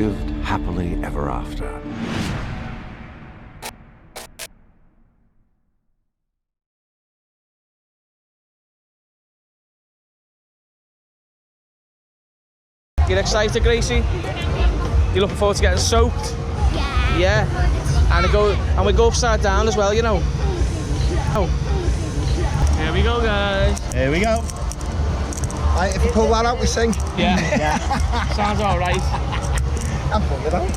lived happily ever after. You're excited, Gracie? You're looking forward to getting soaked? Yeah. Yeah. And we go upside down as well, you know. Oh. Here we go, guys. Here we go. Right, if you pull that out, we sing. Yeah. Yeah. Sounds all right. I'm pulling it out.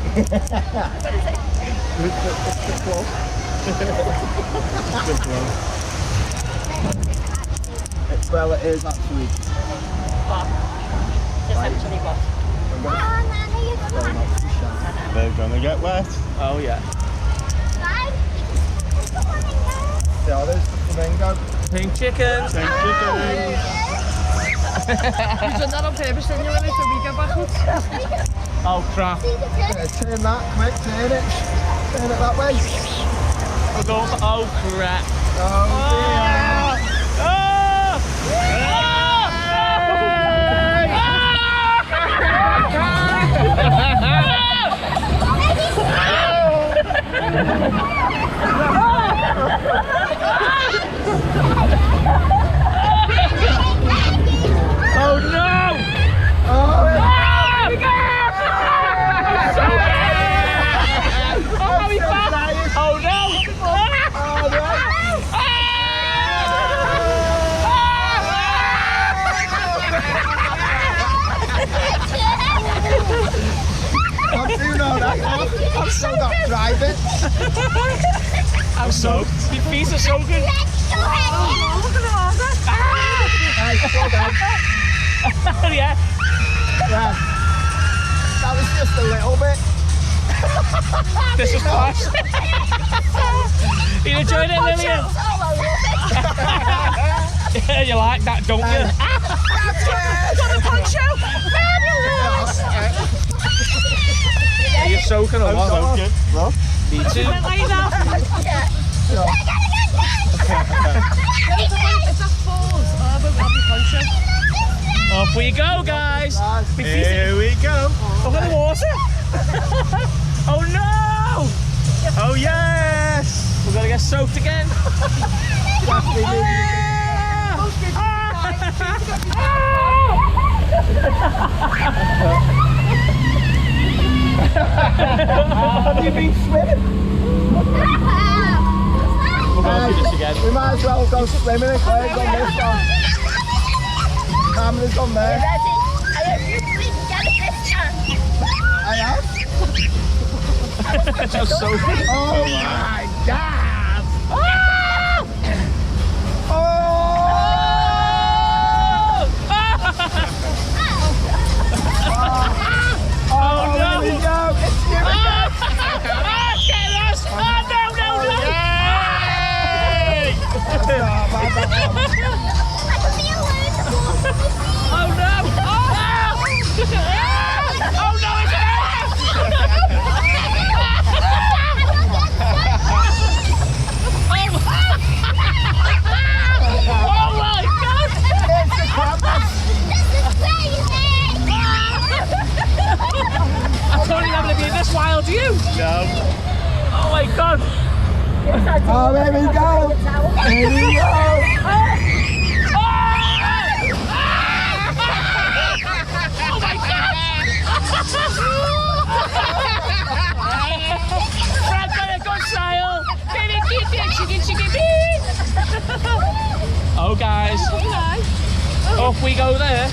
Well, it is actually. They're gonna get wet. Oh yeah. Yeah, there's the flamingo. Pink chicken. Pink chicken. You done that on purpose, didn't you, when it's a weekend backwards? Oh crap. Yeah, turn that, quick, turn it. Turn it that way. We're going for, oh crap. Oh dear. Oh no! Oh no! I'm doing all right. I'm still not driving. I'm soaked. My feet are soaking. Oh, look at the water. Right, slow down. Yeah. Yeah. That was just a little bit. This is posh. You enjoyed it, Lillian? Yeah, you like that, don't you? Got the poncho. Fabulous. Are you soaking or what? Soaking. Look. Me too. Went like that. It's a falls. Oh, but I'll be poncho. Off we go, guys. Here we go. Look at the water. Oh no! Oh yes. We're gonna get soaked again. Have you been swimming? We're gonna do this again. We might as well go swimming if Claire's on this one. Cameron's on there. I have. Just soaking. Oh my God! Oh! Oh no! Here we go! It's here again! Get us! Oh no, no, no! Yay! Oh no! Oh no, it's oh my God! It's the cameras! I told you I'm going to be this wild, do you? No. Oh my God! Oh, there we go! Here we go! Oh my God! Fred got a good style! Oh guys, off we go there.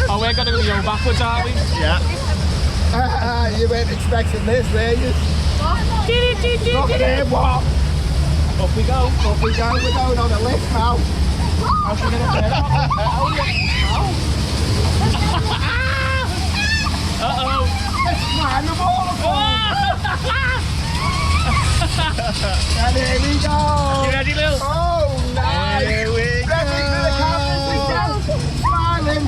Oh, we're going to go backwards, aren't we? Yeah. You weren't expecting this, were you? Look at him, what? Off we go. Off we go, we're going on a lift now. How's she gonna get up? Uh-oh. It's flying the waterfall. And here we go. You ready, Lil? Oh, nice. Here we Ready for the cameras to go. Smiling.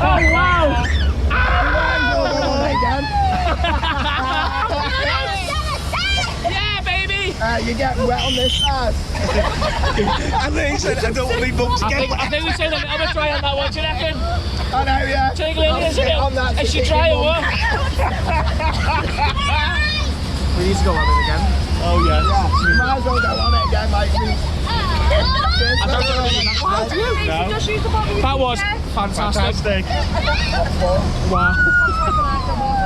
Oh wow! Again. you're getting wet on this side. And then he said, I don't want me bum to get I think we said I'm gonna try on that one, do you reckon? I know, yeah. Take Lily, I'll isn't sit on it? that Is she sticky trying bum. what? We need to go on it again. Oh, yeah. Yeah, you might as well go on it again, mate. I don't know what do you? No. Just use the bottom of your That was feet, fantastic. Fantastic. Wow. yeah.